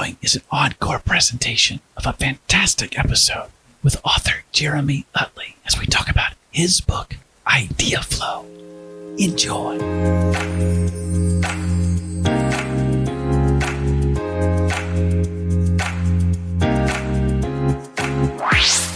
following is an encore presentation of a fantastic episode with author Jeremy Utley as we talk about his book, Ideaflow. Enjoy.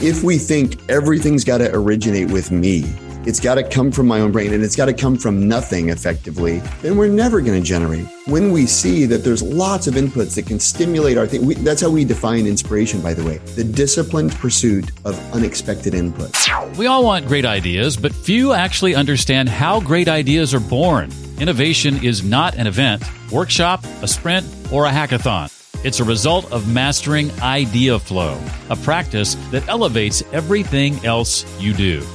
If we think everything's got to originate with me, it's got to come from my own brain, and it's got to come from nothing effectively, then we're never going to generate. When we see that there's lots of inputs that can stimulate our thing, that's how we define inspiration, by the way, the disciplined pursuit of unexpected inputs. We all want great ideas, but few actually understand how great ideas are born. Innovation is not an event, workshop, a sprint, or a hackathon. It's a result of mastering Ideaflow, a practice that elevates everything else you do.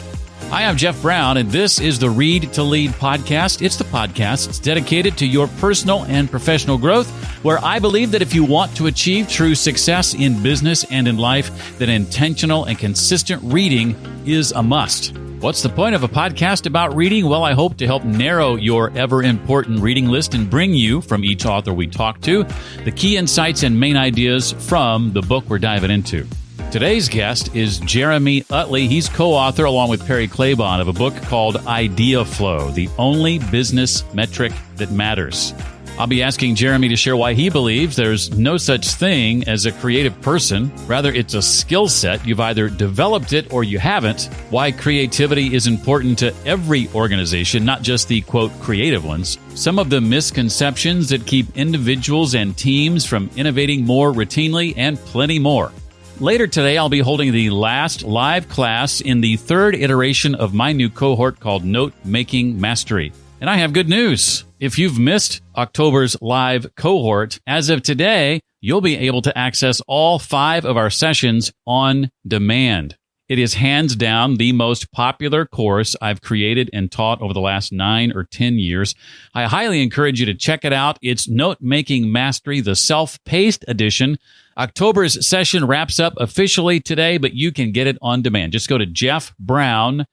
Hi, I'm Jeff Brown, and this is the Read to Lead podcast. It's the podcast that's dedicated to your personal and professional growth, where I believe that if you want to achieve true success in business and in life, then intentional and consistent reading is a must. What's the point of a podcast about reading? Well, I hope to help narrow your ever-important reading list and bring you, from each author we talk to, the key insights and main ideas from the book we're diving into. Today's guest is Jeremy Utley. He's co-author, along with Perry Claiborne, of a book called Ideaflow, the only business metric that matters. I'll be asking Jeremy to share why he believes there's no such thing as a creative person. Rather, it's a skill set. You've either developed it or you haven't. Why creativity is important to every organization, not just the, quote, creative ones. Some of the misconceptions that keep individuals and teams from innovating more routinely, and plenty more. Later today, I'll be holding the last live class in the third iteration of my new cohort called Note Making Mastery. And I have good news. If you've missed October's live cohort, as of today, you'll be able to access all 5 of our sessions on demand. It is hands down the most popular course I've created and taught over the last 9 or 10 years. I highly encourage you to check it out. It's Note Making Mastery, the self-paced edition. October's session wraps up officially today, but you can get it on demand. Just go to jeffbrown.me.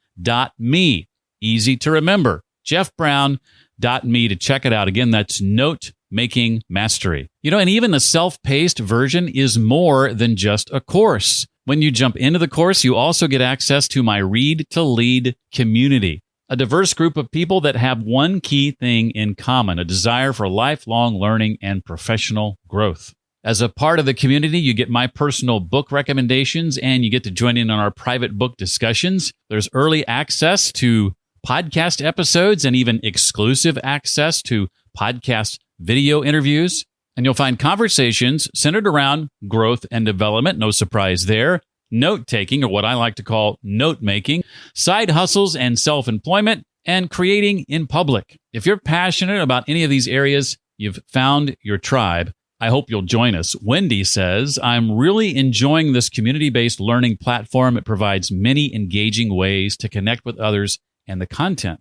Easy to remember. jeffbrown.me to check it out. Again, that's Note Making Mastery. And even the self-paced version is more than just a course. When you jump into the course, you also get access to my Read to Lead community, a diverse group of people that have one key thing in common, a desire for lifelong learning and professional growth. As a part of the community, you get my personal book recommendations, and you get to join in on our private book discussions. There's early access to podcast episodes and even exclusive access to podcast video interviews. And you'll find conversations centered around growth and development. No surprise there. Note-taking, or what I like to call note-making, side hustles and self-employment, and creating in public. If you're passionate about any of these areas, you've found your tribe. I hope you'll join us. Wendy says, I'm really enjoying this community-based learning platform. It provides many engaging ways to connect with others and the content.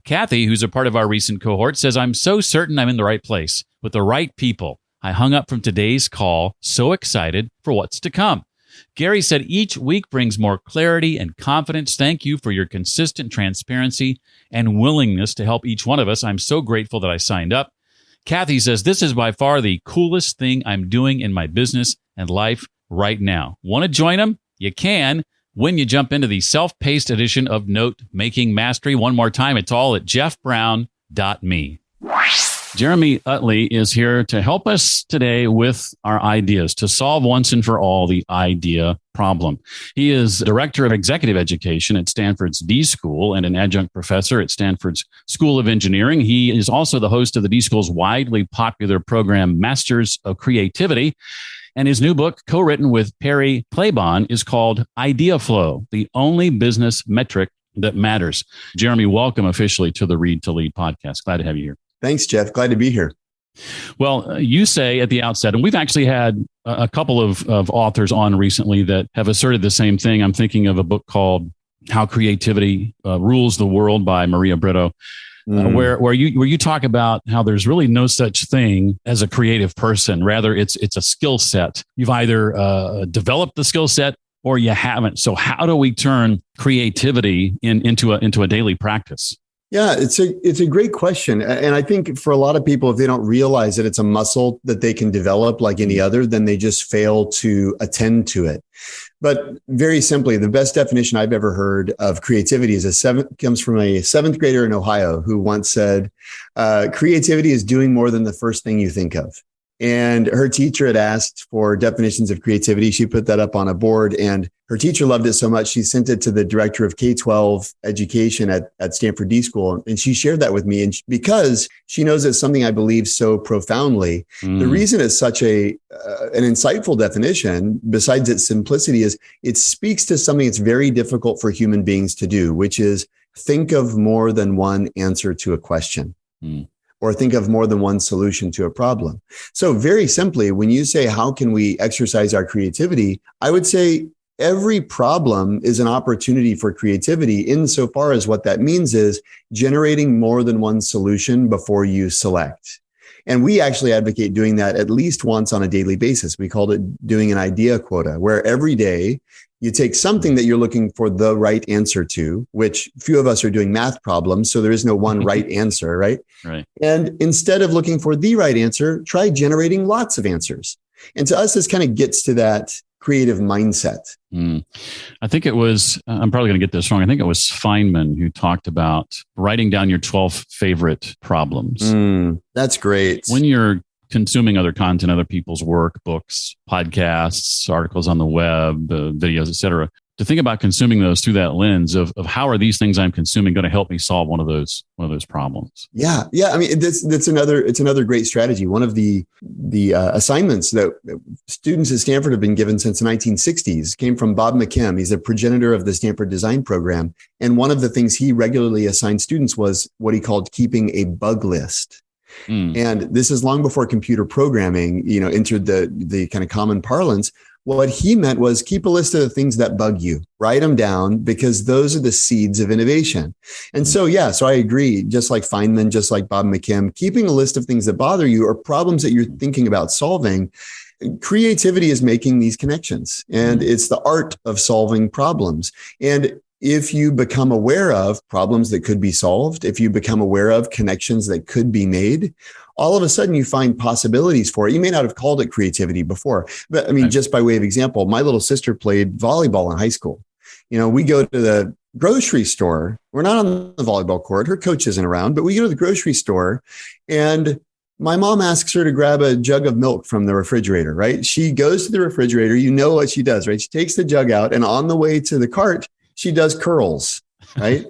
Kathy, who's a part of our recent cohort, says, I'm so certain I'm in the right place with the right people. I hung up from today's call, so excited for what's to come. Gary said, each week brings more clarity and confidence. Thank you for your consistent transparency and willingness to help each one of us. I'm so grateful that I signed up. Kathy says, this is by far the coolest thing I'm doing in my business and life right now. Want to join them? You can when you jump into the self-paced edition of Note Making Mastery. One more time, it's all at jeffbrown.me. Jeremy Utley is here to help us today with our ideas to solve once and for all the idea problem. He is Director of Executive Education at Stanford's D School and an adjunct professor at Stanford's School of Engineering. He is also the host of the D School's widely popular program, Masters of Creativity. And his new book, co-written with Perry Claiborne, is called Ideaflow, the only business metric that matters. Jeremy, welcome officially to the Read to Lead podcast. Glad to have you here. Thanks, Jeff. Glad to be here. Well, you say at the outset, and we've actually had a couple of authors on recently that have asserted the same thing. I'm thinking of a book called How Creativity Rules the World by Maria Brito, where you talk about how there's really no such thing as a creative person. Rather, it's a skill set. You've either developed the skill set or you haven't. So how do we turn creativity into a daily practice? Yeah, it's a great question. And I think for a lot of people, if they don't realize that it's a muscle that they can develop like any other, then they just fail to attend to it. But very simply, the best definition I've ever heard of creativity comes from a seventh grader in Ohio who once said, creativity is doing more than the first thing you think of. And her teacher had asked for definitions of creativity. She put that up on a board, and her teacher loved it so much, she sent it to the director of K-12 education at Stanford D School. And she shared that with me. And because she knows it's something I believe so profoundly, the reason it's such an insightful definition, besides its simplicity, is it speaks to something that's very difficult for human beings to do, which is think of more than one answer to a question. Or think of more than one solution to a problem. So very simply, when you say, how can we exercise our creativity? I would say every problem is an opportunity for creativity, insofar as what that means is generating more than one solution before you select. And we actually advocate doing that at least once on a daily basis. We called it doing an idea quota, where every day you take something that you're looking for the right answer to, which few of us are doing math problems, so there is no one right answer, right? Right. And instead of looking for the right answer, try generating lots of answers. And to us, this kind of gets to that creative mindset. I think it was, I'm probably going to get this wrong. I think it was Feynman who talked about writing down your 12 favorite problems. That's great. When you're consuming other content, other people's work, books, podcasts, articles on the web, videos, et cetera, to think about consuming those through that lens of how are these things I'm consuming going to help me solve one of those problems? Yeah. I mean, it's another great strategy. One of the assignments that students at Stanford have been given since the 1960s came from Bob McKim. He's a progenitor of the Stanford Design Program. And one of the things he regularly assigned students was what he called keeping a bug list. And this is long before computer programming, entered the kind of common parlance. What he meant was keep a list of the things that bug you, write them down, because those are the seeds of innovation. And so I agree, just like Feynman, just like Bob McKim, keeping a list of things that bother you or problems that you're thinking about solving. Creativity is making these connections, and it's the art of solving problems. And if you become aware of problems that could be solved, if you become aware of connections that could be made, all of a sudden you find possibilities for it. You may not have called it creativity before, but I mean, just by way of example, my little sister played volleyball in high school. We go to the grocery store. We're not on the volleyball court. Her coach isn't around, but we go to the grocery store, and my mom asks her to grab a jug of milk from the refrigerator, right? She goes to the refrigerator. You know what she does, right? She takes the jug out, and on the way to the cart, she does curls, right?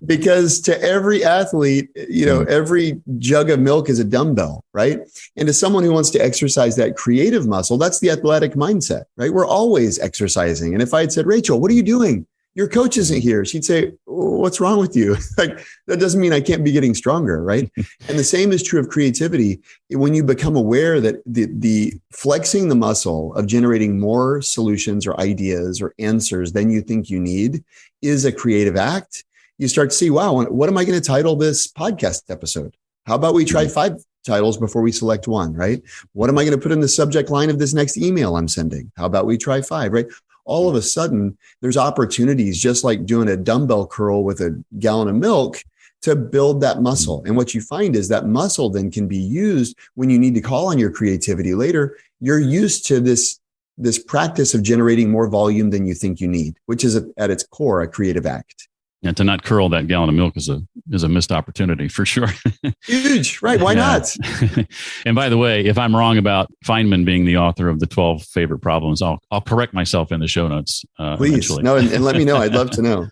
Because to every athlete, every jug of milk is a dumbbell, right? And to someone who wants to exercise that creative muscle, that's the athletic mindset, right? We're always exercising. And if I had said, Rachel, what are you doing? Your coach isn't here. She'd say, what's wrong with you? Like, that doesn't mean I can't be getting stronger, right? And the same is true of creativity. When you become aware that the flexing the muscle of generating more solutions or ideas or answers than you think you need is a creative act, you start to see, wow, what am I going to title this podcast episode? How about we try 5 titles before we select one, right? What am I going to put in the subject line of this next email I'm sending? How about we try 5, right? All of a sudden, there's opportunities, just like doing a dumbbell curl with a gallon of milk, to build that muscle. And what you find is that muscle then can be used when you need to call on your creativity later. You're used to this practice of generating more volume than you think you need, which is at its core a creative act. And to not curl that gallon of milk is a missed opportunity for sure. Huge, right? Why not? And by the way, if I'm wrong about Feynman being the author of the 12 favorite problems, I'll correct myself in the show notes. Please, eventually. no, and let me know. I'd love to know.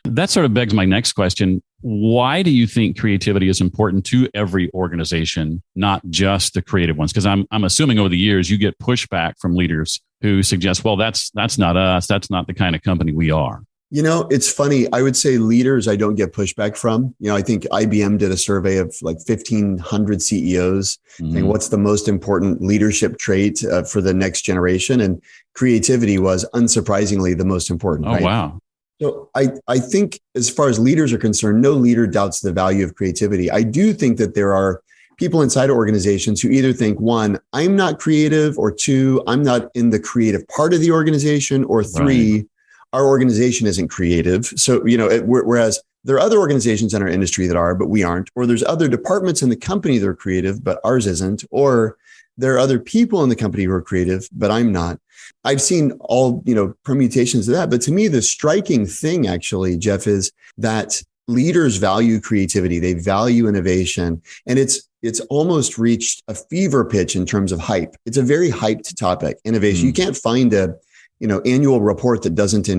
That sort of begs my next question. Why do you think creativity is important to every organization, not just the creative ones? Because I'm assuming over the years you get pushback from leaders who suggest, well, that's not us. That's not the kind of company we are. It's funny. I would say leaders I don't get pushback from. I think IBM did a survey of like 1,500 CEOs saying what's the most important leadership trait for the next generation. And creativity was unsurprisingly the most important. Oh, right? Wow. So I think as far as leaders are concerned, no leader doubts the value of creativity. I do think that there are people inside organizations who either think, 1, I'm not creative, or 2, I'm not in the creative part of the organization, or 3, our organization isn't creative. So, whereas there are other organizations in our industry that are, but we aren't, or there's other departments in the company that are creative, but ours isn't, or there are other people in the company who are creative, but I'm not. I've seen all, permutations of that. But to me, the striking thing actually, Jeff, is that leaders value creativity. They value innovation. And it's almost reached a fever pitch in terms of hype. It's a very hyped topic, innovation. You can't find a, annual report that doesn't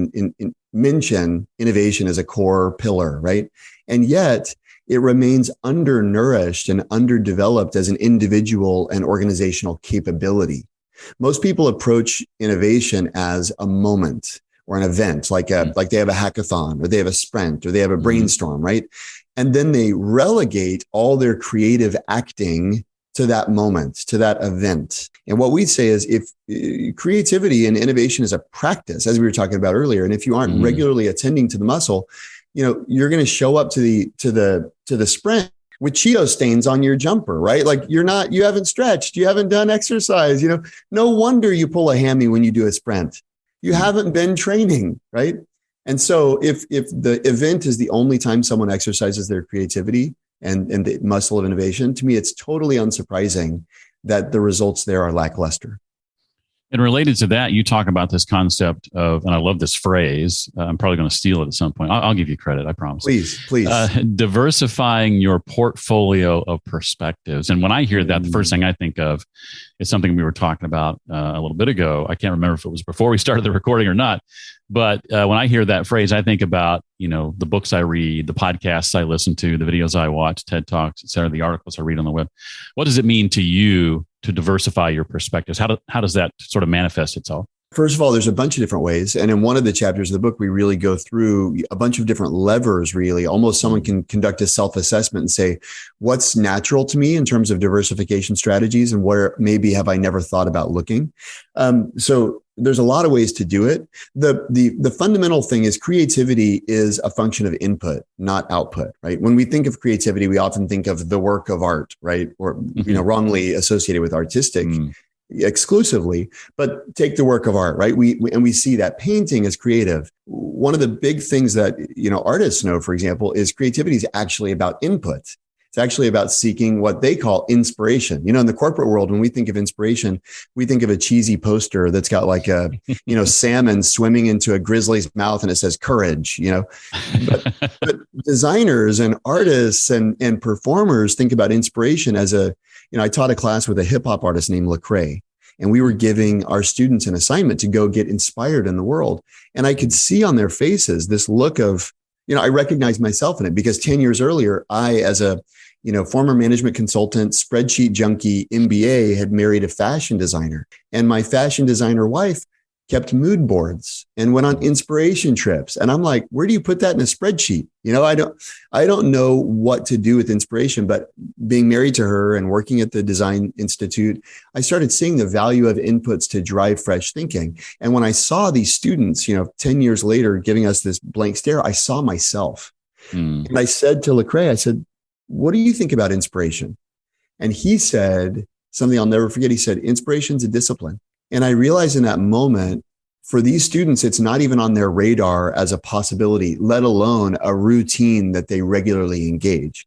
mention innovation as a core pillar, right? And yet it remains undernourished and underdeveloped as an individual and organizational capability. Most people approach innovation as a moment or an event, like they have a hackathon or they have a sprint or they have a brainstorm, right? And then they relegate all their creative acting to that moment, to that event. And what we say is if creativity and innovation is a practice, as we were talking about earlier, and if you aren't regularly attending to the muscle, you're going to show up to the sprint with Cheeto stains on your jumper, right? Like you haven't stretched, you haven't done exercise, no wonder you pull a hammy when you do a sprint. You haven't been training, right? And so if the event is the only time someone exercises their creativity and the muscle of innovation, to me, it's totally unsurprising that the results there are lackluster. And related to that, you talk about this concept of, and I love this phrase, I'm probably going to steal it at some point. I'll give you credit, I promise. Please. Diversifying your portfolio of perspectives. And when I hear that, the first thing I think of is something we were talking about a little bit ago. I can't remember if it was before we started the recording or not. But when I hear that phrase, I think about, the books I read, the podcasts I listen to, the videos I watch, TED Talks, et cetera, the articles I read on the web. What does it mean to you to diversify your perspectives? How does that sort of manifest itself? First of all, there's a bunch of different ways. And in one of the chapters of the book, we really go through a bunch of different levers, really. Almost someone can conduct a self-assessment and say, what's natural to me in terms of diversification strategies and where maybe have I never thought about looking? So there's a lot of ways to do it. The fundamental thing is creativity is a function of input, not output, right? When we think of creativity, we often think of the work of art, right? Or, wrongly associated with artistic exclusively, but take the work of art, right? We see that painting is creative. One of the big things that, artists know, for example, is creativity is actually about input. It's actually about seeking what they call inspiration. In the corporate world, when we think of inspiration, we think of a cheesy poster that's got like a, salmon swimming into a grizzly's mouth and it says courage, but designers and artists and performers think about inspiration as I taught a class with a hip hop artist named Lecrae, and we were giving our students an assignment to go get inspired in the world. And I could see on their faces this look of, I recognized myself in it because 10 years earlier, I, as a, former management consultant, spreadsheet junkie, MBA, had married a fashion designer, and my fashion designer wife kept mood boards and went on inspiration trips. And I'm like, where do you put that in a spreadsheet? I don't know what to do with inspiration, but being married to her and working at the Design Institute, I started seeing the value of inputs to drive fresh thinking. And when I saw these students, 10 years later, giving us this blank stare, I saw myself. And I said to Lecrae, I said, what do you think about inspiration? And he said something I'll never forget. He said, inspiration's a discipline. And I realized in that moment, for these students, it's not even on their radar as a possibility, let alone a routine that they regularly engage.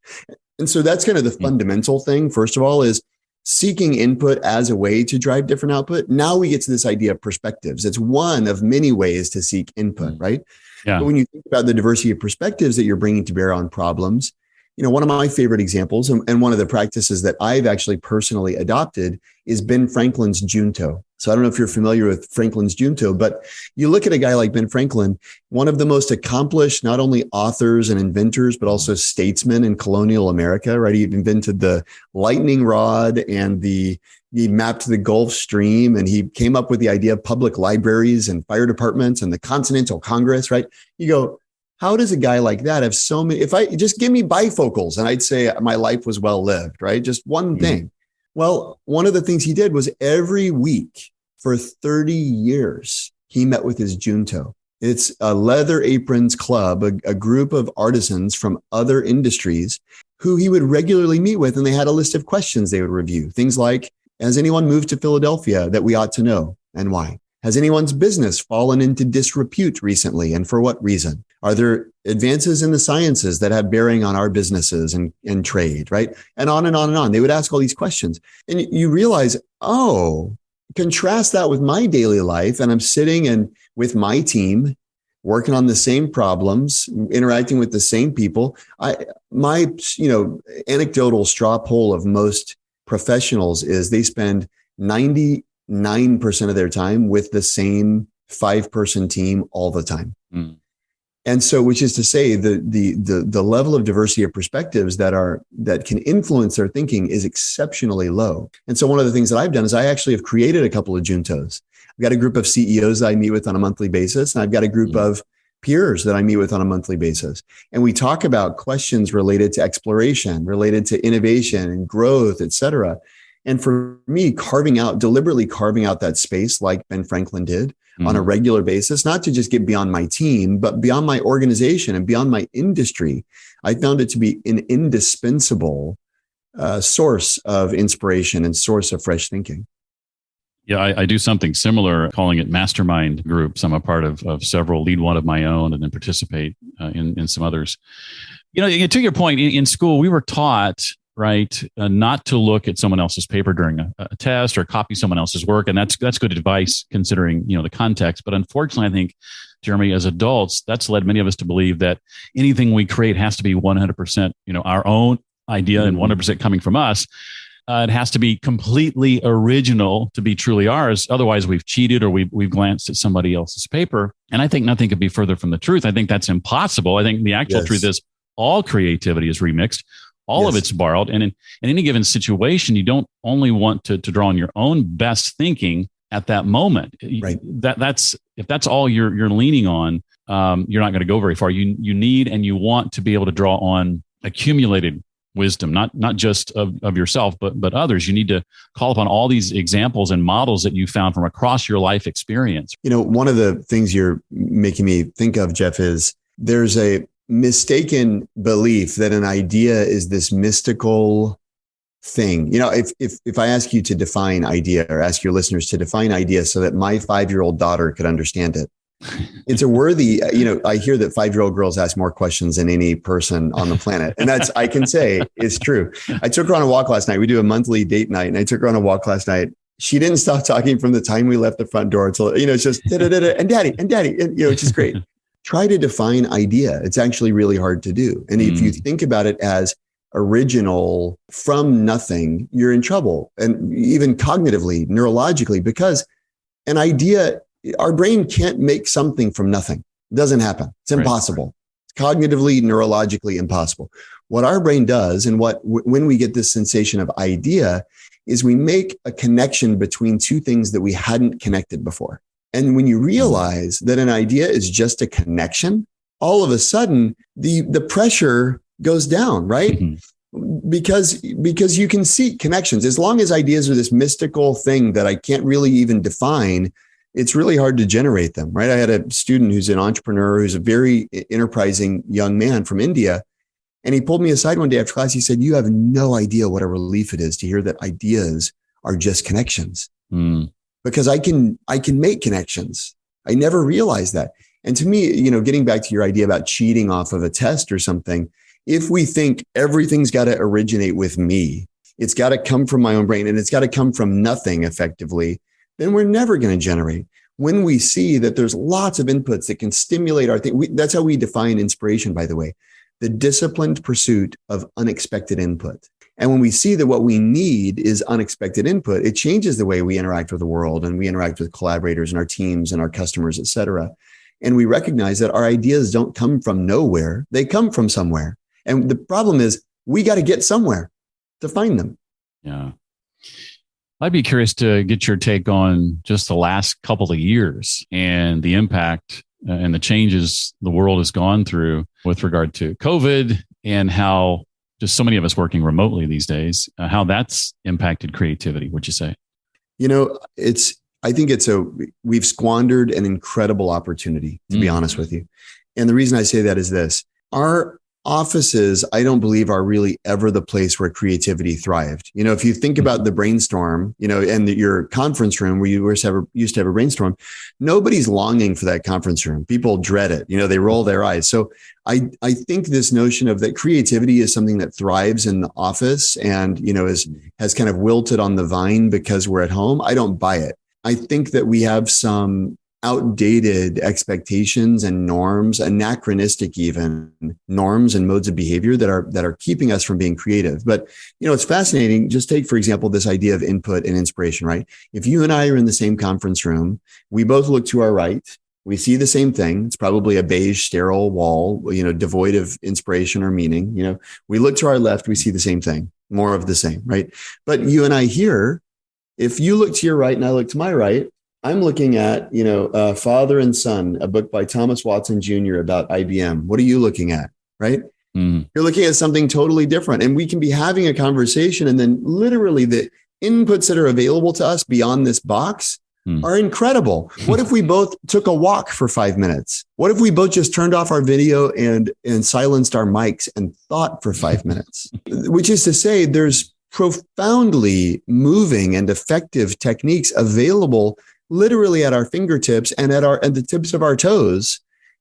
And so that's kind of the fundamental thing. First of all, is seeking input as a way to drive different output. Now we get to this idea of perspectives. It's one of many ways to seek input, right? Yeah. But when you think about the diversity of perspectives that you're bringing to bear on problems, one of my favorite examples and one of the practices that I've actually personally adopted is Ben Franklin's Junto. So I don't know if you're familiar with Franklin's Junto, but you look at a guy like Ben Franklin, one of the most accomplished, not only authors and inventors, but also statesmen in colonial America, right? He invented the lightning rod and he mapped the Gulf Stream, and he came up with the idea of public libraries and fire departments and the Continental Congress, right? You go, how does a guy like that have so many? If I just give me bifocals and I'd say my life was well lived, right? Just one thing. Well, one of the things he did was every week for 30 years, he met with his Junto. It's a leather aprons club, a group of artisans from other industries who he would regularly meet with. And they had a list of questions they would review. Things like, has anyone moved to Philadelphia that we ought to know and why? Has anyone's business fallen into disrepute recently and for what reason? Are there advances in the sciences that have bearing on our businesses and trade, right? And on and on and on. They would ask all these questions. And you realize, oh, contrast that with my daily life. And I'm sitting and with my team, working on the same problems, interacting with the same people. My anecdotal straw poll of most professionals is they spend 99% of their time with the same 5-person team all the time. Mm. And so, which is to say, the level of diversity of perspectives that can influence their thinking is exceptionally low. And so, one of the things that I've done is I actually have created a couple of juntos. I've got a group of CEOs that I meet with on a monthly basis, and I've got a group of peers that I meet with on a monthly basis. And we talk about questions related to exploration, related to innovation and growth, et cetera. And for me, deliberately carving out that space like Ben Franklin did on a regular basis, not to just get beyond my team, but beyond my organization and beyond my industry, I found it to be an indispensable source of inspiration and source of fresh thinking. Yeah, I do something similar, calling it mastermind groups. I'm a part of several, lead one of my own, and then participate in some others. To your point, in school, we were taught, right, not to look at someone else's paper during a test or copy someone else's work. And that's good advice considering, the context. But unfortunately, I think, Jeremy, as adults, that's led many of us to believe that anything we create has to be 100%, our own idea and 100% coming from us. It has to be completely original to be truly ours. Otherwise, we've cheated or we've glanced at somebody else's paper. And I think nothing could be further from the truth. I think that's impossible. I think the actual truth is all creativity is remixed. All of it's borrowed. And in any given situation, you don't only want to draw on your own best thinking at that moment. Right. That's if that's all you're leaning on, you're not going to go very far. You need and you want to be able to draw on accumulated wisdom, not just of yourself, but others. You need to call upon all these examples and models that you found from across your life experience. One of the things you're making me think of, Jeff, is there's a mistaken belief that an idea is this mystical thing. If I ask you to define idea, or ask your listeners to define idea so that my 5-year-old daughter could understand it, it's a worthy, I hear that 5-year-old girls ask more questions than any person on the planet. And that's, I can say is true. I took her on a walk last night. We do a monthly date night, and I took her on a walk last night. She didn't stop talking from the time we left the front door until, it's just and daddy, and which is great. Try to define idea. It's actually really hard to do. And if you think about it as original from nothing, you're in trouble. And even cognitively, neurologically, because an idea, our brain can't make something from nothing. It doesn't happen. It's impossible. Right. It's cognitively, neurologically impossible. What our brain does, and when we get this sensation of idea, is we make a connection between two things that we hadn't connected before. And when you realize that an idea is just a connection, all of a sudden the pressure goes down, right? Mm-hmm. Because you can see connections. As long as ideas are this mystical thing that I can't really even define, it's really hard to generate them, right? I had a student who's an entrepreneur, who's a very enterprising young man from India. And he pulled me aside one day after class. He said, "You have no idea what a relief it is to hear that ideas are just connections." Because I can make connections. I never realized that. And to me, getting back to your idea about cheating off of a test or something, if we think everything's got to originate with me, it's got to come from my own brain, and it's got to come from nothing effectively, then we're never going to generate. When we see that there's lots of inputs that can stimulate our thing, that's how we define inspiration, by the way, the disciplined pursuit of unexpected input. And when we see that what we need is unexpected input, it changes the way we interact with the world, and we interact with collaborators and our teams and our customers, et cetera. And we recognize that our ideas don't come from nowhere. They come from somewhere. And the problem is we got to get somewhere to find them. Yeah. I'd be curious to get your take on just the last couple of years and the impact and the changes the world has gone through with regard to COVID, and how just so many of us working remotely these days, how that's impacted creativity, would you say? I think we've squandered an incredible opportunity, to be honest with you. And the reason I say that is this: our offices, I don't believe are really ever the place where creativity thrived. If you think about the brainstorm, and your conference room where you used to have a brainstorm, nobody's longing for that conference room. People dread it. They roll their eyes. So I think this notion of that creativity is something that thrives in the office and, has kind of wilted on the vine because we're at home. I don't buy it. I think that we have some outdated expectations and norms, anachronistic even norms and modes of behavior that are keeping us from being creative. But, it's fascinating. Just take, for example, this idea of input and inspiration, right? If you and I are in the same conference room, we both look to our right. We see the same thing. It's probably a beige, sterile wall, devoid of inspiration or meaning. We look to our left, we see the same thing, more of the same, right? But you and I here, if you look to your right and I look to my right, I'm looking at, Father and Son, a book by Thomas Watson Jr. about IBM. What are you looking at, right? You're looking at something totally different. And we can be having a conversation and then literally the inputs that are available to us beyond this box are incredible. What if we both took a walk for 5 minutes? What if we both just turned off our video and silenced our mics and thought for 5 minutes? Which is to say, there's profoundly moving and effective techniques available literally at our fingertips and at the tips of our toes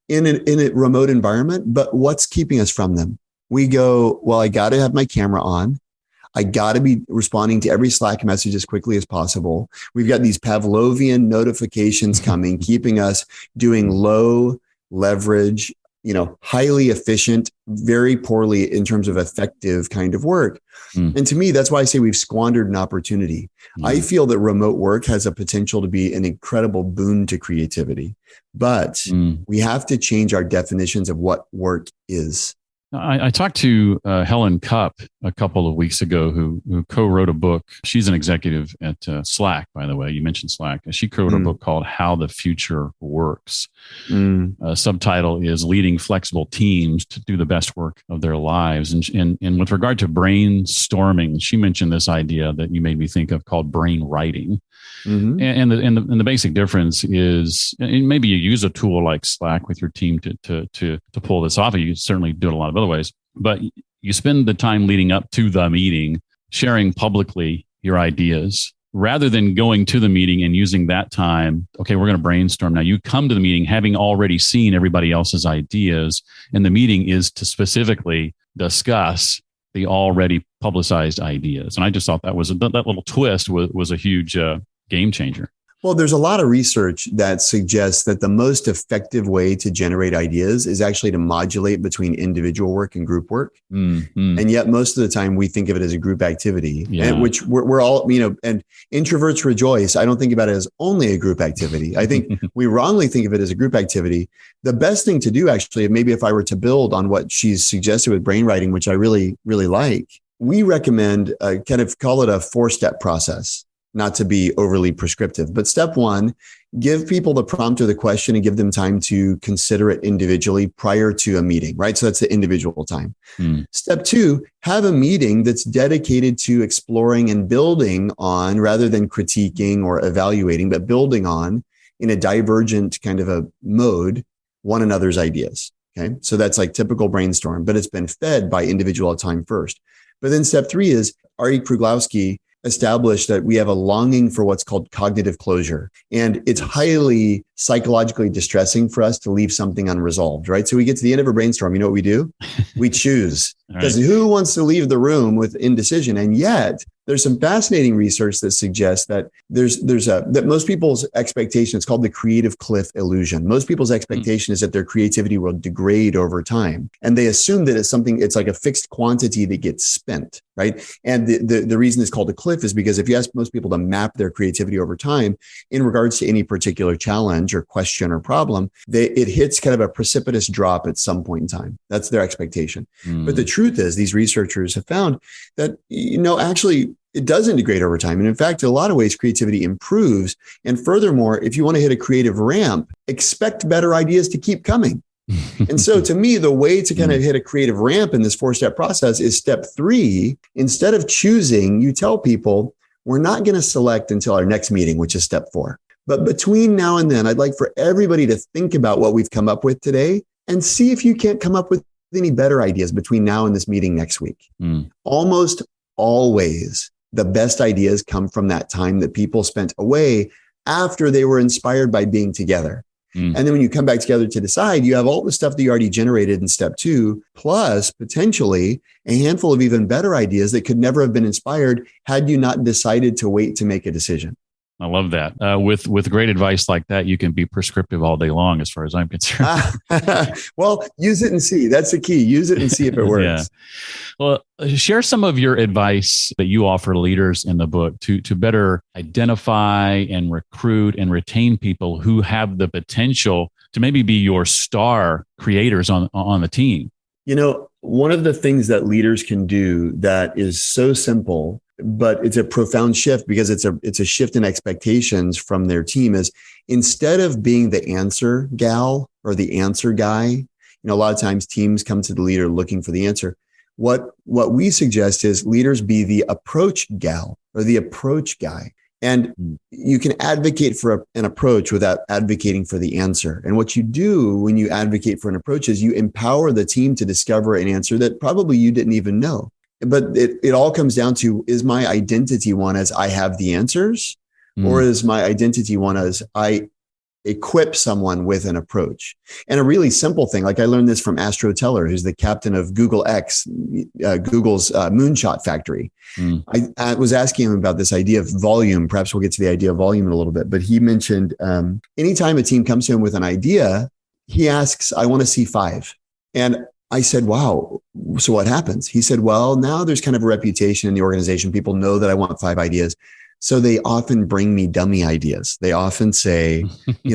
in a remote environment. But what's keeping us from them? We go, well, I got to have my camera on. I got to be responding to every Slack message as quickly as possible. We've got these Pavlovian notifications coming, keeping us doing low leverage, highly efficient, very poorly in terms of effective kind of work. And to me, that's why I say we've squandered an opportunity. I feel that remote work has a potential to be an incredible boon to creativity, but we have to change our definitions of what work is. I talked to Helen Cupp a couple of weeks ago, who co-wrote a book. She's an executive at Slack, by the way. You mentioned Slack. She co-wrote a book called How the Future Works. Subtitle is Leading Flexible Teams to Do the Best Work of Their Lives. And with regard to brainstorming, she mentioned this idea that you made me think of called brain writing. And the basic difference is, and maybe you use a tool like Slack with your team to pull this off. You certainly do it a lot of other ways, but you spend the time leading up to the meeting sharing publicly your ideas rather than going to the meeting and using that time. Okay, we're going to brainstorm. Now you come to the meeting having already seen everybody else's ideas, and the meeting is to specifically discuss the already publicized ideas. And I just thought that little twist was a huge game changer. Well, there's a lot of research that suggests that the most effective way to generate ideas is actually to modulate between individual work and group work. And yet most of the time we think of it as a group activity, which we're all, and introverts rejoice. I don't think about it as only a group activity. I think we wrongly think of it as a group activity. The best thing to do, actually, maybe if I were to build on what she's suggested with brain writing, which I really, really like, we recommend kind of call it a 4-step process. Not to be overly prescriptive, but step 1, give people the prompt or the question and give them time to consider it individually prior to a meeting, right? So that's the individual time. Step 2, have a meeting that's dedicated to exploring and building on, rather than critiquing or evaluating, but building on in a divergent kind of a mode, one another's ideas. Okay. So that's like typical brainstorm, but it's been fed by individual time first. But then step 3 is R.E. Kruglowski established that we have a longing for what's called cognitive closure. And it's highly psychologically distressing for us to leave something unresolved, right? So we get to the end of a brainstorm. You know what we do? We choose. Because who wants to leave the room with indecision? And yet there's some fascinating research that suggests that that most people's expectation, it's called the creative cliff illusion. Most people's expectation is that their creativity will degrade over time. And they assume that it's like a fixed quantity that gets spent, right? And the reason it's called a cliff is because if you ask most people to map their creativity over time in regards to any particular challenge or question or problem, it hits kind of a precipitous drop at some point in time. That's their expectation. But the truth is, these researchers have found that, actually, it doesn't degrade over time. And in fact, in a lot of ways, creativity improves. And furthermore, if you want to hit a creative ramp, expect better ideas to keep coming. And so to me, the way to kind of hit a creative ramp in this 4-step process is step 3. Instead of choosing, you tell people, we're not going to select until our next meeting, which is step 4. But between now and then, I'd like for everybody to think about what we've come up with today and see if you can't come up with any better ideas between now and this meeting next week? Almost always the best ideas come from that time that people spent away after they were inspired by being together. And then when you come back together to decide, you have all the stuff that you already generated in step 2, plus potentially a handful of even better ideas that could never have been inspired had you not decided to wait to make a decision. I love that. With great advice like that, you can be prescriptive all day long, as far as I'm concerned. Well, use it and see. That's the key. Use it and see if it works. Yeah. Well, share some of your advice that you offer leaders in the book to better identify and recruit and retain people who have the potential to maybe be your star creators on the team. One of the things that leaders can do that is so simple, but it's a profound shift because it's a shift in expectations from their team, is instead of being the answer gal or the answer guy, a lot of times teams come to the leader looking for the answer. What we suggest is leaders be the approach gal or the approach guy. And you can advocate for an approach without advocating for the answer. And what you do when you advocate for an approach is you empower the team to discover an answer that probably you didn't even know. But it all comes down to, is my identity one as I have the answers, or is my identity one as I equip someone with an approach? And a really simple thing, like I learned this from Astro Teller, who's the captain of Google X, Google's moonshot factory. I was asking him about this idea of volume. Perhaps we'll get to the idea of volume in a little bit, but he mentioned anytime a team comes to him with an idea, he asks, I want to see 5. And I said, wow, so what happens? He said, well, now there's kind of a reputation in the organization. People know that I want 5 ideas. So they often bring me dummy ideas. They often say,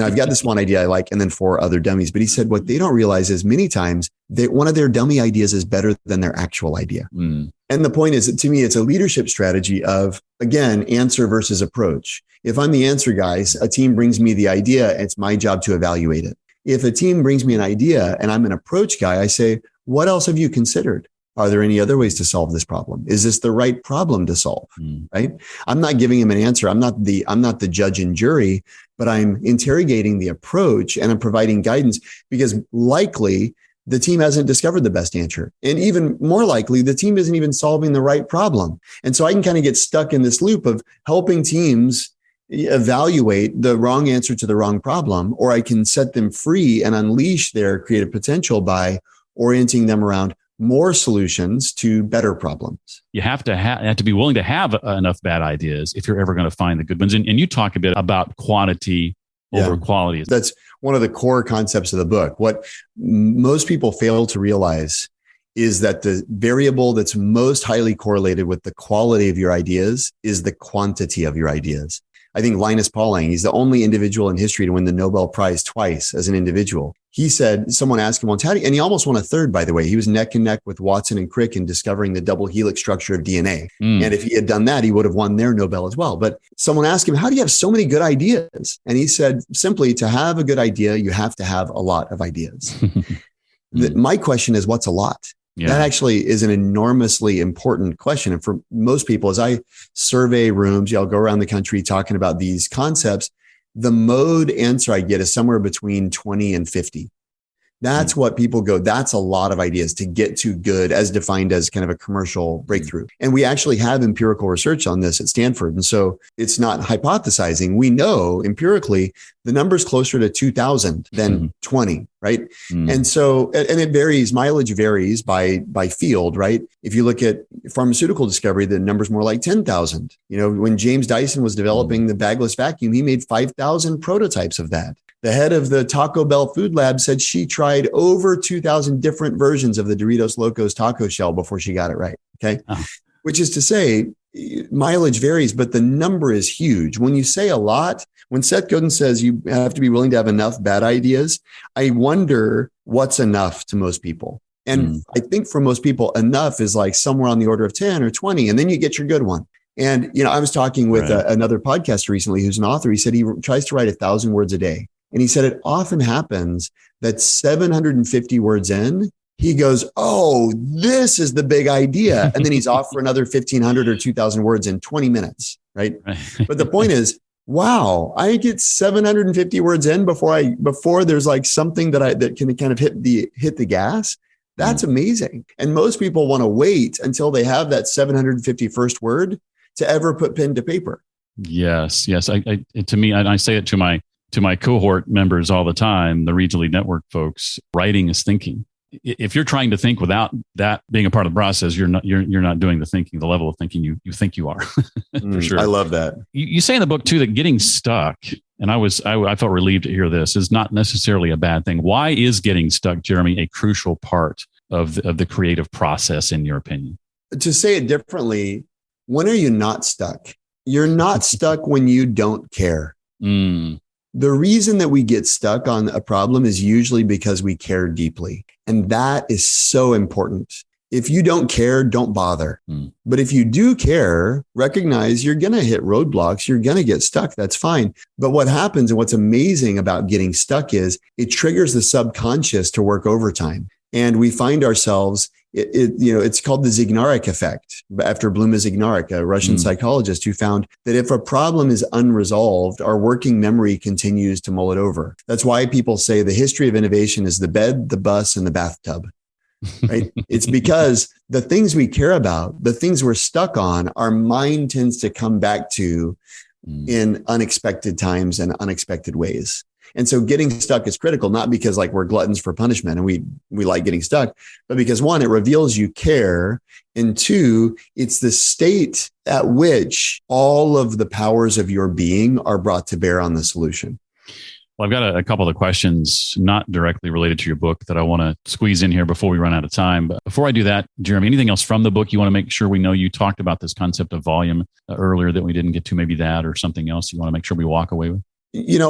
I've got this one idea I like, and then 4 other dummies. But he said, what they don't realize is many times that one of their dummy ideas is better than their actual idea. And the point is, to me, it's a leadership strategy of, again, answer versus approach. If I'm the answer guy, a team brings me the idea, it's my job to evaluate it. If a team brings me an idea and I'm an approach guy, I say, what else have you considered? Are there any other ways to solve this problem? Is this the right problem to solve? Right? I'm not giving him an answer. I'm not the judge and jury, but I'm interrogating the approach and I'm providing guidance, because likely the team hasn't discovered the best answer. And even more likely, the team isn't even solving the right problem. And so I can kind of get stuck in this loop of helping teams evaluate the wrong answer to the wrong problem, or I can set them free and unleash their creative potential by orienting them around more solutions to better problems. You have to be willing to have enough bad ideas if you're ever going to find the good ones. And you talk a bit about quantity over quality. That's one of the core concepts of the book. What most people fail to realize is that the variable that's most highly correlated with the quality of your ideas is the quantity of your ideas. I think Linus Pauling, he's the only individual in history to win the Nobel Prize twice as an individual. He said, someone asked him once, and he almost won a third, by the way. He was neck and neck with Watson and Crick in discovering the double helix structure of DNA. And if he had done that, he would have won their Nobel as well. But someone asked him, how do you have so many good ideas? And he said, simply, to have a good idea, you have to have a lot of ideas. My question is, what's a lot? Yeah. That actually is an enormously important question. And for most people, as I survey rooms, I'll go around the country talking about these concepts, the mode answer I get is somewhere between 20 and 50. That's what people go, that's a lot of ideas to get to good, as defined as kind of a commercial breakthrough. And we actually have empirical research on this at Stanford. And so it's not hypothesizing. We know empirically the number's closer to 2,000 than 20, right? And so, and it varies, mileage varies by field, right? If you look at pharmaceutical discovery, the number's more like 10,000. When James Dyson was developing the bagless vacuum, he made 5,000 prototypes of that. The head of the Taco Bell food lab said she tried over 2,000 different versions of the Doritos Locos taco shell before she got it right. Okay. Which is to say, mileage varies, but the number is huge. When you say a lot, when Seth Godin says you have to be willing to have enough bad ideas, I wonder what's enough to most people. And I think for most people, enough is like somewhere on the order of 10 or 20, and then you get your good one. And, I was talking with another podcaster recently who's an author. He said he tries to write 1,000 words a day. And he said it often happens that 750 words in, he goes, oh, this is the big idea. And then he's off for another 1,500 or 2,000 words in 20 minutes, right? But the point is, wow, I get 750 words in before there's like something that can kind of hit the gas. That's amazing. And most people want to wait until they have that 751st word to ever put pen to paper. Yes. To me, I say it to my cohort members all the time, the Regional Lead Network folks, writing is thinking. If you're trying to think without that being a part of the process, you're not doing the thinking, the level of thinking you think you are. For sure. I love that. You say in the book too that getting stuck, and I felt relieved to hear this, is not necessarily a bad thing. Why is getting stuck, Jeremy, a crucial part of the creative process, in your opinion? To say it differently, when are you not stuck? You're not stuck when you don't care. The reason that we get stuck on a problem is usually because we care deeply. And that is so important. If you don't care, don't bother. But if you do care, recognize you're going to hit roadblocks. You're going to get stuck. That's fine. But what happens and what's amazing about getting stuck is it triggers the subconscious to work overtime. And we find ourselves, it's called the Zygarnik effect, after Bluma Zygarnik, a Russian psychologist who found that if a problem is unresolved, our working memory continues to mull it over. That's why people say the history of innovation is the bed, the bus, and the bathtub, right? It's because the things we care about, the things we're stuck on, our mind tends to come back to in unexpected times and unexpected ways. And so getting stuck is critical, not because like we're gluttons for punishment and we like getting stuck, but because one, it reveals you care. And two, it's the state at which all of the powers of your being are brought to bear on the solution. Well, I've got a couple of questions not directly related to your book that I want to squeeze in here before we run out of time. But before I do that, Jeremy, anything else from the book you want to make sure we know? You talked about this concept of volume earlier that we didn't get to, maybe that or something else you want to make sure we walk away with?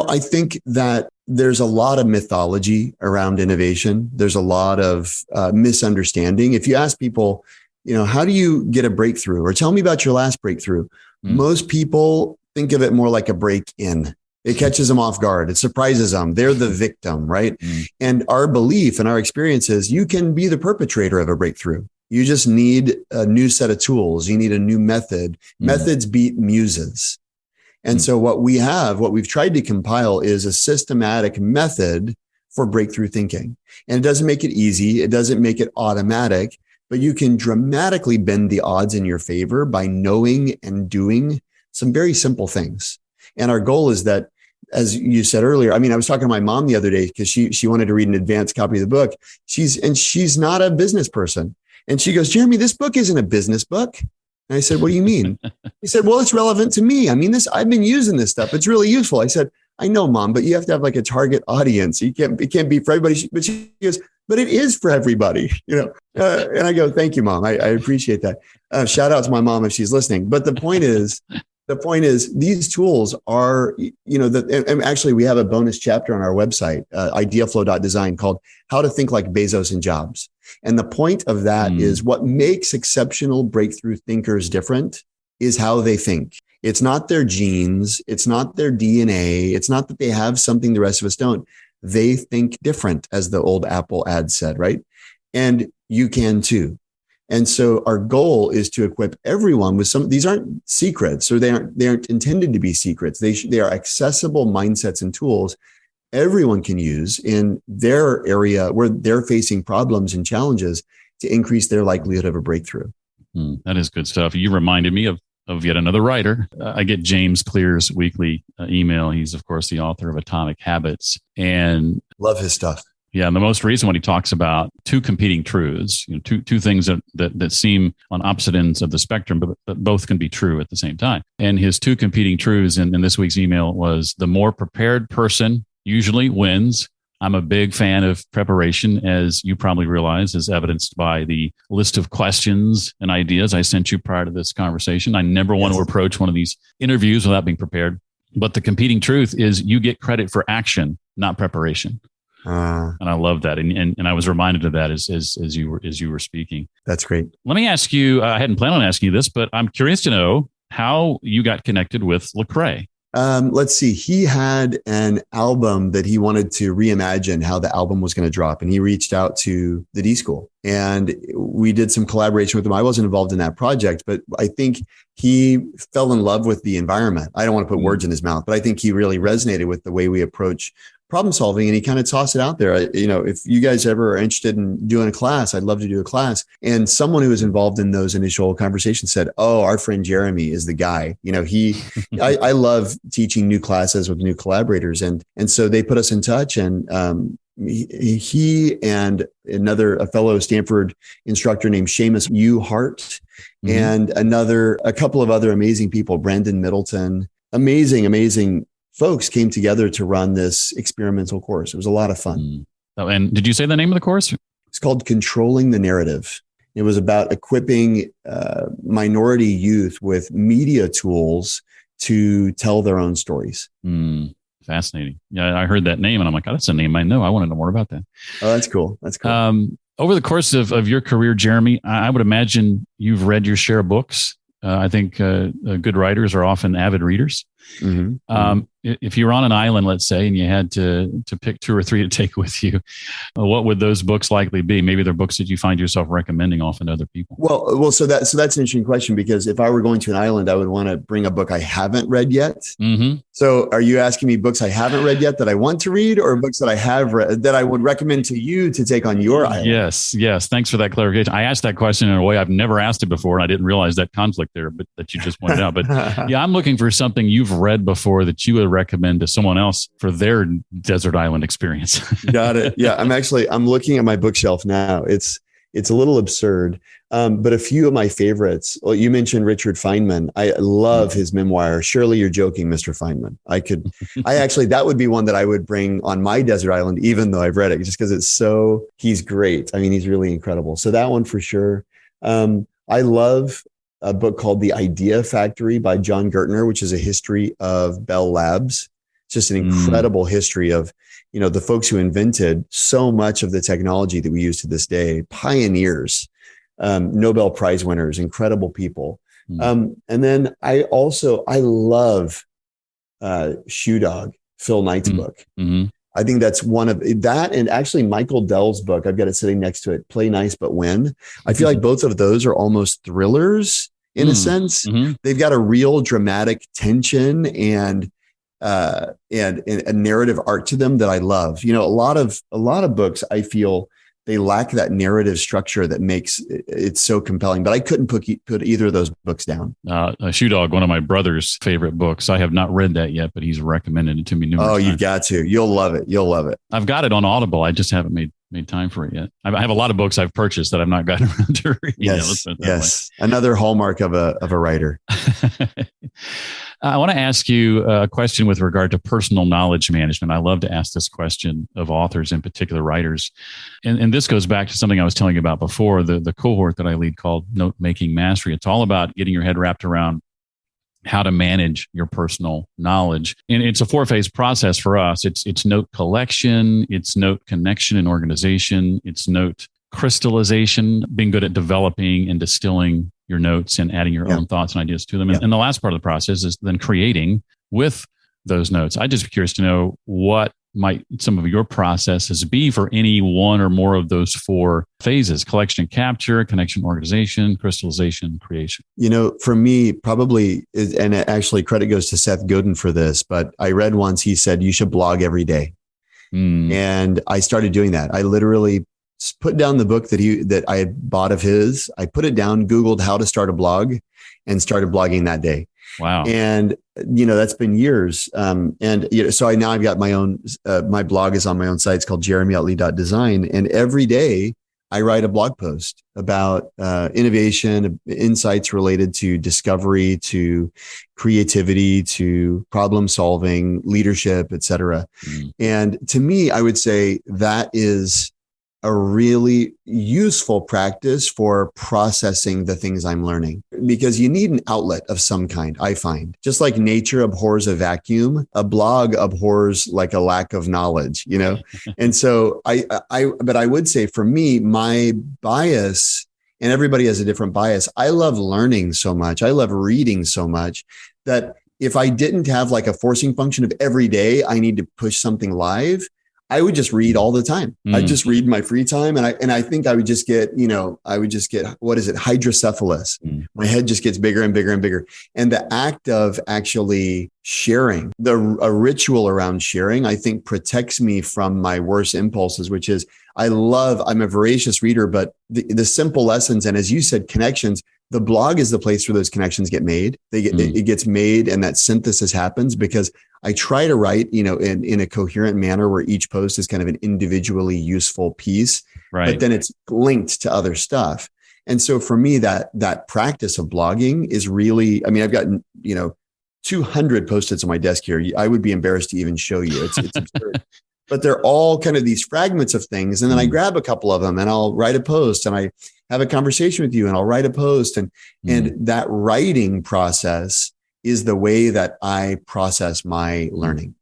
I think that there's a lot of mythology around innovation. There's a lot of misunderstanding. If you ask people, how do you get a breakthrough, or tell me about your last breakthrough? Most people think of it more like a break-in. It catches them off guard. It surprises them. They're the victim, right? And our belief and our experience is you can be the perpetrator of a breakthrough. You just need a new set of tools. You need a new method. Methods beat muses. And so what we've tried to compile is a systematic method for breakthrough thinking. And it doesn't make it easy. It doesn't make it automatic, but you can dramatically bend the odds in your favor by knowing and doing some very simple things. And our goal is that, as you said earlier, I was talking to my mom the other day because she wanted to read an advanced copy of the book. She's not a business person. And she goes, Jeremy, this book isn't a business book. And I said, what do you mean? He said, well, it's relevant to me. I've been using this stuff. It's really useful. I said, I know, Mom, but you have to have like a target audience. It can't be for everybody. But she goes, but it is for everybody, And I go, thank you, Mom. I appreciate that. Shout out to my mom if she's listening. But the point is, these tools are, and actually we have a bonus chapter on our website, ideaflow.design, called How to Think Like Bezos and Jobs. And the point of that is what makes exceptional breakthrough thinkers different is how they think. It's not their genes. It's not their DNA. It's not that they have something the rest of us don't. They think different, as the old Apple ad said, right? And you can too. And so our goal is to equip everyone with these aren't secrets, or they aren't intended to be secrets. They are accessible mindsets and tools everyone can use in their area where they're facing problems and challenges to increase their likelihood of a breakthrough. That is good stuff. You reminded me of yet another writer. I get James Clear's weekly email. He's, of course, the author of Atomic Habits, and love his stuff. Yeah, and the most recent one, he talks about two competing truths, two things that seem on opposite ends of the spectrum, but both can be true at the same time. And his two competing truths in this week's email was the more prepared person usually wins. I'm a big fan of preparation, as you probably realize, as evidenced by the list of questions and ideas I sent you prior to this conversation. I never want to approach one of these interviews without being prepared. But the competing truth is you get credit for action, not preparation. And I love that. And I was reminded of that as you were speaking. That's great. Let me ask you, I hadn't planned on asking you this, but I'm curious to know how you got connected with Lecrae. Let's see. He had an album that he wanted to reimagine how the album was going to drop. And he reached out to the D School And we did some collaboration with him. I wasn't involved in that project, but I think he fell in love with the environment. I don't want to put words in his mouth, but I think he really resonated with the way we approach problem solving. And he kind of tossed it out there. If you guys ever are interested in doing a class, I'd love to do a class. And someone who was involved in those initial conversations said, "Oh, our friend Jeremy is the guy." I love teaching new classes with new collaborators. And so they put us in touch, and he and a fellow Stanford instructor named Seamus U. Hart, and a couple of other amazing people, Brandon Middleton, amazing folks came together to run this experimental course. It was a lot of fun. Oh, and did you say the name of the course? It's called Controlling the Narrative. It was about equipping minority youth with media tools to tell their own stories. Fascinating. Yeah, I heard that name and I'm like, oh, that's a name I know. I want to know more about that. Oh, that's cool. That's cool. Over the course of your career, Jeremy, I would imagine you've read your share of books. I think good writers are often avid readers. If you were on an island, let's say, and you had to pick 2 or 3 to take with you, what would those books likely be? Maybe they're books that you find yourself recommending often to other people. Well, so that's an interesting question, because if I were going to an island, I would want to bring a book I haven't read yet. So are you asking me books I haven't read yet that I want to read, or books that I have read that I would recommend to you to take on your island? Yes. Thanks for that clarification. I asked that question in a way I've never asked it before, and I didn't realize that conflict there, but that you just pointed out. But yeah, I'm looking for something you've read before that you would recommend to someone else for their desert island experience. Got it. Yeah, I'm looking at my bookshelf now. It's a little absurd, but a few of my favorites. Well, you mentioned Richard Feynman. I love his memoir. Surely You're Joking, Mr. Feynman. That would be one that I would bring on my desert island, even though I've read it, just because he's great. I mean, he's really incredible. So that one for sure. I love a book called The Idea Factory by John Gertner, which is a history of Bell Labs. It's just an incredible history of, the folks who invented so much of the technology that we use to this day, pioneers, Nobel Prize winners, incredible people. And then I love Shoe Dog, Phil Knight's book. I think that's one of that. And actually Michael Dell's book, I've got it sitting next to it, Play Nice, But Win. I feel like both of those are almost thrillers in a sense. They've got a real dramatic tension and a narrative arc to them that I love. A lot of books, I feel they lack that narrative structure that makes it so compelling, but I couldn't put either of those books down. Shoe Dog, one of my brother's favorite books. I have not read that yet, but he's recommended it to me numerous times. You've got to. You'll love it. I've got it on Audible. I just haven't made time for it yet. I have a lot of books I've purchased that I've not gotten around to reading. Yes. Another hallmark of a writer. I want to ask you a question with regard to personal knowledge management. I love to ask this question of authors, in particular writers. And this goes back to something I was telling you about before, the cohort that I lead called Note Making Mastery. It's all about getting your head wrapped around how to manage your personal knowledge. And it's a 4-phase process for us. It's note collection, it's note connection and organization, it's note crystallization, being good at developing and distilling your notes and adding your own thoughts and ideas to them. And the last part of the process is then creating with those notes. I'd just be curious to know what might some of your processes be for any one or more of those 4 phases: collection and capture, connection, organization, crystallization, creation. For me, probably, and actually credit goes to Seth Godin for this, but I read once, he said, you should blog every day. And I started doing that. I literally put down the book that I had bought of his. I put it down, Googled how to start a blog, and started blogging that day. Wow. And, that's been years. So I've got my own, my blog is on my own site. It's called jeremyutley.design. And every day I write a blog post about innovation, insights related to discovery, to creativity, to problem solving, leadership, et cetera. And to me, I would say that is a really useful practice for processing the things I'm learning, because you need an outlet of some kind. I find, just like nature abhors a vacuum, a blog abhors like a lack of knowledge, And so but I would say for me, my bias, and everybody has a different bias. I love learning so much. I love reading so much that if I didn't have like a forcing function of every day, I need to push something live, I would just read all the time. I'd just read in my free time. And I think I would just get, what is it? Hydrocephalus. My head just gets bigger and bigger and bigger. And the act of actually sharing, a ritual around sharing, I think protects me from my worst impulses, which is I'm a voracious reader, but the simple lessons. And as you said, connections, the blog is the place where those connections get made. It gets made, and that synthesis happens because I try to write, in a coherent manner where each post is kind of an individually useful piece, right, but then it's linked to other stuff. And so for me, that practice of blogging is really, I've got, 200 Post-its on my desk here. I would be embarrassed to even show you. It's absurd. But they're all kind of these fragments of things. And then I grab a couple of them and I'll write a post, and I have a conversation with you and I'll write a post. And that writing process is the way that I process my learning.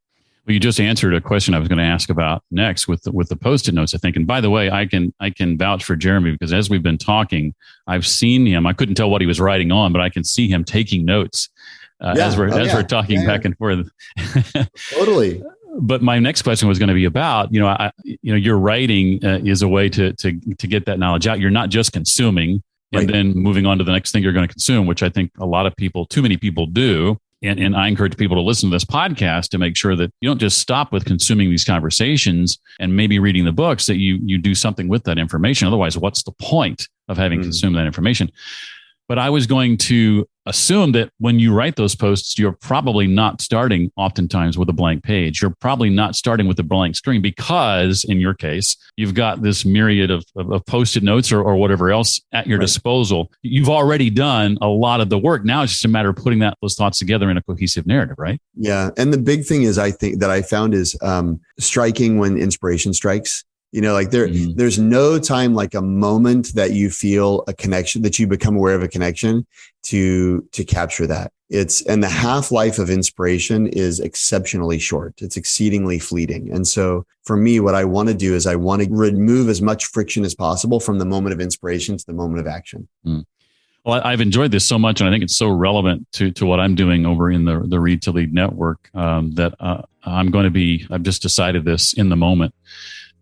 Well, you just answered a question I was going to ask about next with the Post-it notes, I think. And by the way, I can vouch for Jeremy, because as we've been talking, I've seen him. I couldn't tell what he was writing on, but I can see him taking notes as we're talking back and forth. Totally. But my next question was going to be about, your writing is a way to get that knowledge out. You're not just consuming and then moving on to the next thing you're going to consume, which I think too many people do. And I encourage people to listen to this podcast to make sure that you don't just stop with consuming these conversations and maybe reading the books, that you do something with that information. Otherwise, what's the point of having consumed that information? But I was going to assume that when you write those posts, you're probably not starting oftentimes with a blank page. You're probably not starting with a blank screen, because in your case, you've got this myriad of Post-it notes or whatever else at your disposal. You've already done a lot of the work. Now it's just a matter of putting those thoughts together in a cohesive narrative, right? Yeah. And the big thing is, I think that I found is striking when inspiration strikes. There's no time like a moment that you feel a connection, that you become aware of a connection to capture that. And the half-life of inspiration is exceptionally short. It's exceedingly fleeting. And so for me, what I want to do is I want to remove as much friction as possible from the moment of inspiration to the moment of action. Well, I've enjoyed this so much, and I think it's so relevant to what I'm doing over in the Read to Lead network that I've just decided this in the moment.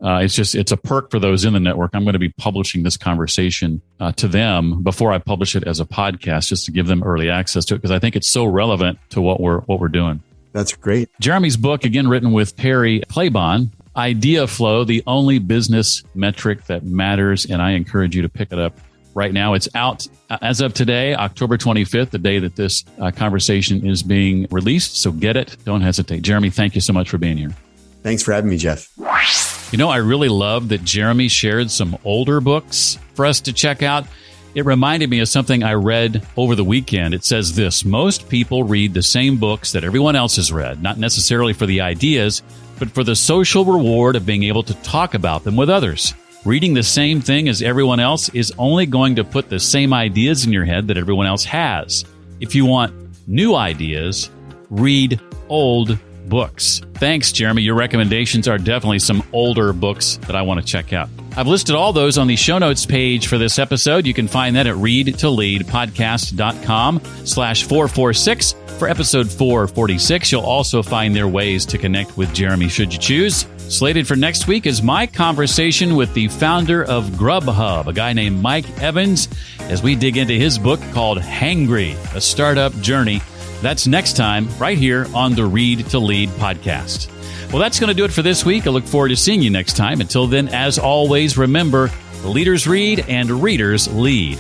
It's a perk for those in the network. I'm going to be publishing this conversation to them before I publish it as a podcast, just to give them early access to it, because I think it's so relevant to what we're doing. That's great. Jeremy's book, again, written with Perry Claybon, Ideaflow, the only business metric that matters. And I encourage you to pick it up right now. It's out as of today, October 25th, the day that this conversation is being released. So get it. Don't hesitate. Jeremy, thank you so much for being here. Thanks for having me, Jeff. I really love that Jeremy shared some older books for us to check out. It reminded me of something I read over the weekend. It says this: most people read the same books that everyone else has read, not necessarily for the ideas, but for the social reward of being able to talk about them with others. Reading the same thing as everyone else is only going to put the same ideas in your head that everyone else has. If you want new ideas, read old books. Thanks, Jeremy. Your recommendations are definitely some older books that I want to check out. I've listed all those on the show notes page for this episode. You can find that at readtoleadpodcast.com/446. For episode 446, you'll also find their ways to connect with Jeremy should you choose. Slated for next week is my conversation with the founder of Grubhub, a guy named Mike Evans, as we dig into his book called Hangry, a startup journey. That's next time, right here on the Read to Lead podcast. Well, that's going to do it for this week. I look forward to seeing you next time. Until then, as always, remember, leaders read and readers lead.